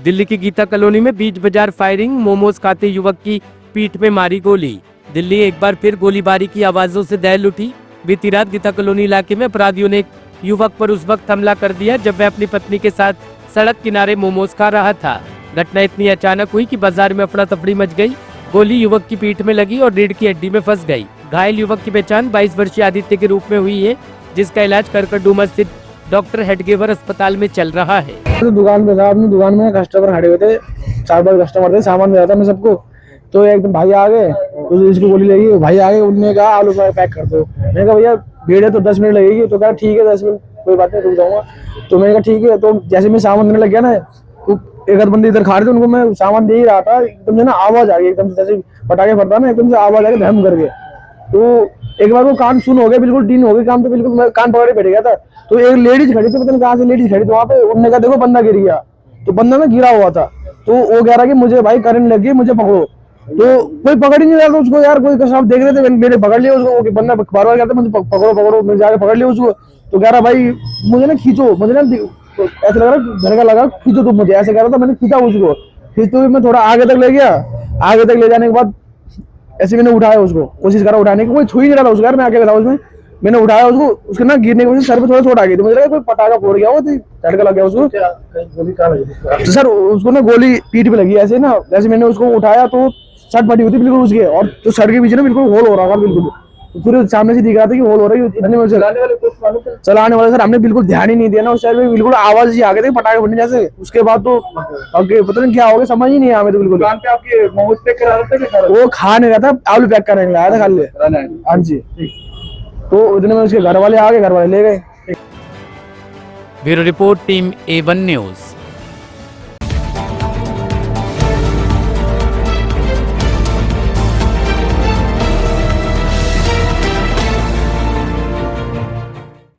दिल्ली की गीता कॉलोनी में बीच बाजार फायरिंग, मोमोज खाते युवक की पीठ में मारी गोली। दिल्ली एक बार फिर गोलीबारी की आवाजों से दहल उठी। बीती रात गीता कॉलोनी इलाके में अपराधियों ने एक युवक पर उस वक्त हमला कर दिया जब वह अपनी पत्नी के साथ सड़क किनारे मोमोज खा रहा था। घटना इतनी अचानक हुई कि बाजार में अफरा तफड़ी मच गई। गोली युवक की पीठ में लगी और रीढ़ की हड्डी में फंस गई। घायल युवक की पहचान 22 वर्षीय आदित्य के रूप में हुई है, जिसका इलाज करकटडूमा स्थित डॉक्टर हेडगेवर अस्पताल में चल रहा है। तो दुकान पे था, अपनी दुकान में कस्टमर खड़े हुए थे, 4-5 कस्टमर थे, सामान दे रहा था मैं सबको। तो एकदम भाई आ गए, इसकी गोली लगी। भाई आ गए, उन्होंने कहा आलू पैक कर दो। मैंने कहा भैया भीड़ है तो 10 मिनट लगेगी। तो कहा ठीक है 10 मिनट कोई बात नहीं, रुक जाऊंगा। तो मैंने कहा ठीक है। तो जैसे मैं सामान देने लग गया ना, तो एक आध बंदे इधर खा रहे थे, उनको मैं सामान दे ही रहा था, एकदम से ना आवाज आ गई, एकदम से जैसे पटाखे फटता ना, एकदम से आवाज आ गई धम करके। तो एक बार वो कान सुन हो गया, बिल्कुल टीन हो गई काम, तो बिल्कुल मैं कान पकड़े बैठ गया था। तो एक लेडीज खड़ी थी, पता नहीं कहाँ से लेडीज खड़ी थी वहाँ पे। उन्होंने कहा देखो बंदा गिर गया। तो बंदा ना गिरा हुआ था, तो वो कह रहा कि मुझे भाई करंट लग गई, मुझे पकड़ो। तो कोई पकड़ ही नहीं रहा था उसको यार, कोई सब देख रहे थे, मैंने पकड़ लिया उसको। वो बंदा बार बार कहता मुझे पकड़ो पकड़ो, मैं जाके पकड़ लिया उसको। तो कह रहा भाई मुझे ना खींचो, मुझे ना ऐसा लग रहा घर का लगा, खींचो तुम मुझे, ऐसे कह रहा था। मैंने खींचा उसको, खींचते हुए मैं थोड़ा आगे तक ले गया। आगे तक ले जाने के बाद ऐसे मैंने उठाया उसको, कोशिश करा उठाने की, कोई छू ही नहीं रहा था उसको यार, मैं आके था उसमें। मैंने उठाया उसको, उसके ना गिरने की वजह से सर पे थोड़ा चोट आ गई थी, मुझे लगा कोई पटाखा फोड़ गया, वो झटका लग गया उसको। तो सर उसको ना गोली पीठ पे लगी ऐसे ना, जैसे मैंने उसको उठाया तो शर्ट फटी हुई थी बिल्कुल उसके, और जो शर्ट के पीछे ना बिल्कुल होल हो रहा था, बिल्कुल पूरे सामने से दिख रहा था कि होल हो रही है। चलाने वाले सर हमने बिल्कुल ध्यान ही नहीं दिया ना उस साइड में, बिल्कुल आवाज ही आ गई थी पटाखे फटने जैसे। उसके बाद तो आगे पता नहीं क्या हो गया, समझ ही नहीं आया हमें तो बिल्कुल। आपके मोमोज पैक करा रहे थे, वो खा नहीं रहा था, आलू पैक करने लाया था खाली। हाँ जी। तो इतने में उसके घर वाले आ गए, घर वाले ले गए। Bureau report, team A1 news.